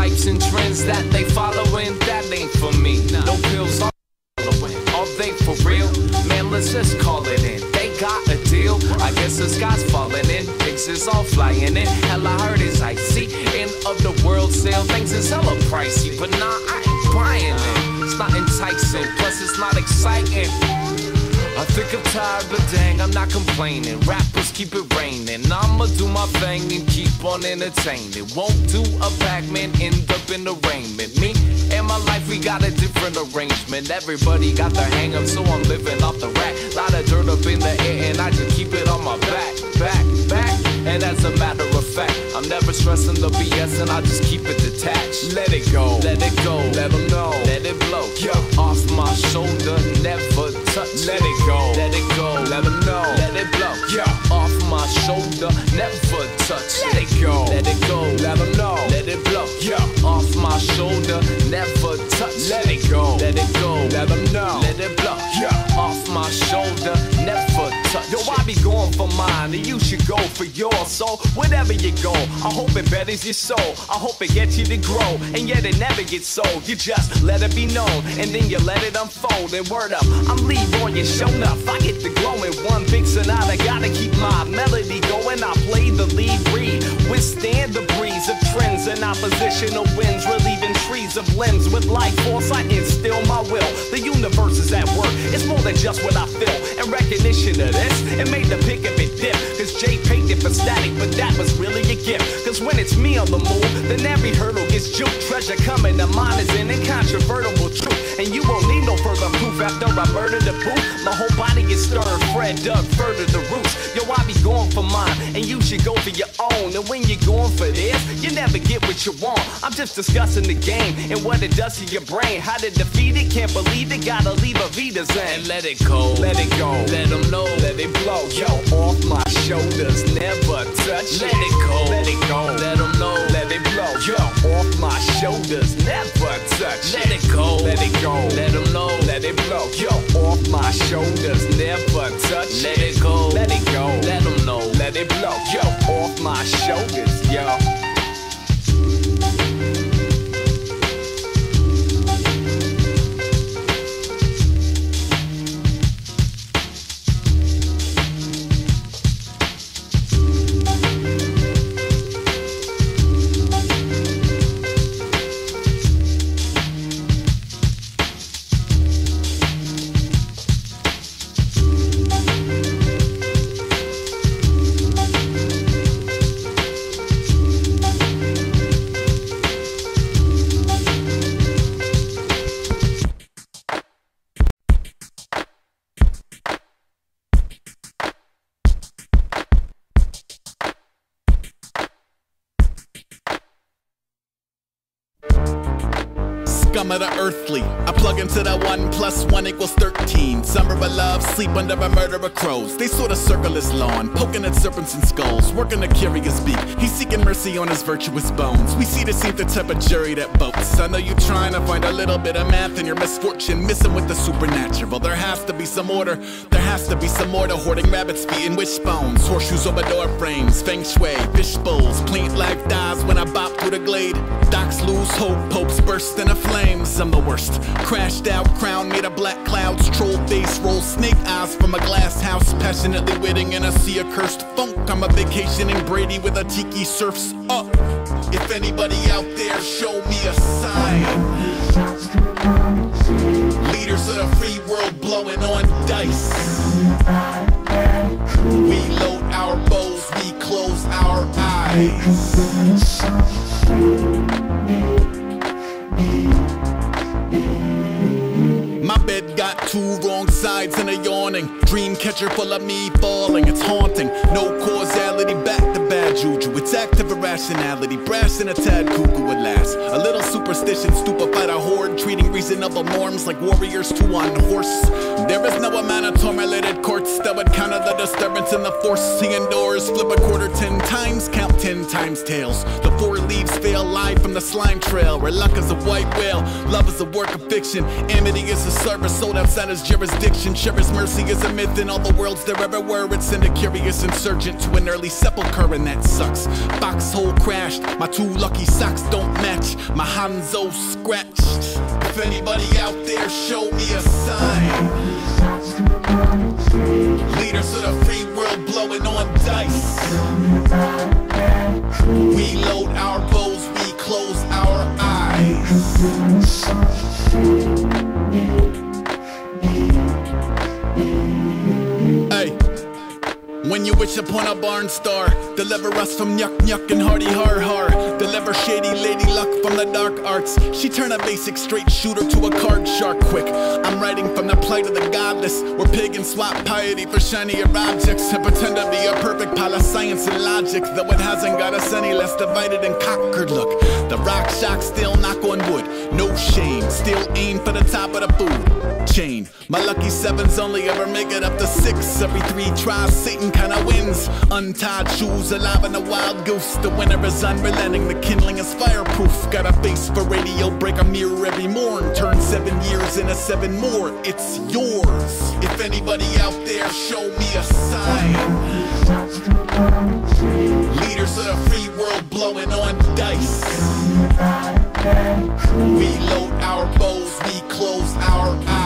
types and trends that they following, that ain't for me. No pills are following, are they for real? Man, let's just call it in. They got a deal, I guess the sky's falling in. Pigs is all flying in, hell I heard is icy. End of the world sale, things is hella pricey. But nah, I ain't buying it, it's not enticing, plus it's not exciting. I think I'm tired, but dang, I'm not complaining. Rappers keep it raining, I'ma do my thing and keep on entertaining. Won't do a Pac-Man, end up in arraignment. Me and my life, we got a different arrangement. Everybody got their hang-up, so I'm living off the rack. Lot of dirt up in the air and I just keep it on my back. And as a matter of fact, I'm never stressing the BS and I just keep it detached. Let it go, let it go, let them know, let it blow. Yo, off my shoulder, never touch. Let it go, let it go, let them know, let it blow. Yo, off my shoulder, never touch. Let it go, let it go, let them know, let it blow. Yo, off my shoulder, never touch. Let it go, let them know, let it blow. Yo, off my shoulder, never touch. Yo, I be going for mine and you should go for yours. So whatever you go, I hope it betters your soul. I hope it gets you to grow, and yet it never gets sold. You just let it be known, and then you let it unfold. And word up, I'm leave on you, show enough. I get the glow in one big sonata. Gotta keep my melody going. I play the lead reed, withstand the breeze of trends and oppositional winds, relieving trees of limbs with life force. I instill my will. The universe is at work. It's more than just what I feel. And recognition of this, it made the pick of it dip. Cause Jay painted for static, but that was really a gift. Cause when it's me on the move, then every hurdle gets juked. Treasure coming to mine is an incontrovertible truth, and you won't need no further proof after I murder the booth. My whole body gets stirred, Fred dug further the roots. Yo, I be going for mine, and you should go for your own. And when you're going for this, you never get what you want. I'm just discussing the game and what it does to your brain. How to defeat it, can't believe it, gotta leave a Vita's in. And let it go, let it go, let them know, let it blow. Yo, off my shoulders, never touch. Let it go, let it go, let them know, let it blow. Yo, off my shoulders, never touch. Let it go, let them know, let it blow. Yo, off my shoulders, never touch. Let it go, let them know, let it blow. Yo, off my shoulders, yo. Scum of the earthly, I plug into the 1 + 1 = 13. Summer of love, sleep under a murder of crows. They sort of circle his lawn, poking at serpents and skulls, working a curious beak. He's seeking mercy on his virtuous bones. We see this ain't the type of jury that votes. I know you trying to find a little bit of math in your misfortune, missing with the supernatural. There has to be some order, there has to be some order. Hoarding rabbits, feeding wishbones, horseshoes over door frames, feng shui, fish bowls. Plant life dies when I bop through the glade. Docks lose hope, popes burst into flames. I'm the worst, crashed out, crown made of black clouds. Troll face, roll snake eyes from a glass house. Passionately waiting in a sea of cursed funk. I'm a vacationing Brady with a tiki surfs up. If anybody out there, show me a sign. Leaders of the free world blowing on dice. We load our bows, we close our eyes. My bed got 2 wrong sides and a yawning. Dream catcher full of me falling, it's haunting. No causality, back to bad juju. It's active irrationality, brash and a tad cuckoo at last. A little superstition, stupefied a horde, treating reasonable norms like warriors to one horse. There is no amount of tormented courts that would counter the disturbance in the force. Seeing doors flip a quarter 10 times, count 10 times tails. The 4 leaves fail live from the slime trail, where luck is a white whale, love is a work of fiction, amity is a service sold outside his jurisdiction. Sure as mercy is a myth in all the worlds there ever were. It sent a curious insurgent to an early sepulcher, and that sucks. Foxhole crashed. My 2 lucky socks don't match. My Hanzo scratched. If anybody out there, show me a sign. Leaders of the free world blowing on dice. We load our bows, we close our eyes. Hey, when you wish upon a barn star, deliver us from yuck yuck and hardy har har. Deliver shady lady luck from the dark arts. She turn a basic straight shooter to a card shark quick. I'm writing from the plight of the godless, where pagans swap piety for shinier objects and pretend to be a perfect pile of science and logic, though it hasn't got us any less divided and conquered. Look, the rock shock still knock on wood, no shame, still aim for the top of the food chain. My lucky 7s only ever make it up to 6. Every 3 tries, Satan kinda wins. Untied shoes, alive in a wild goose. The winner is unrelenting, the kindling is fireproof. Got a face for radio, break a mirror every morn. Turn 7 years into 7 more, it's yours. If anybody out there, show me a sign. Leaders of the free world blowing on dice. We load our bows, we close our eyes.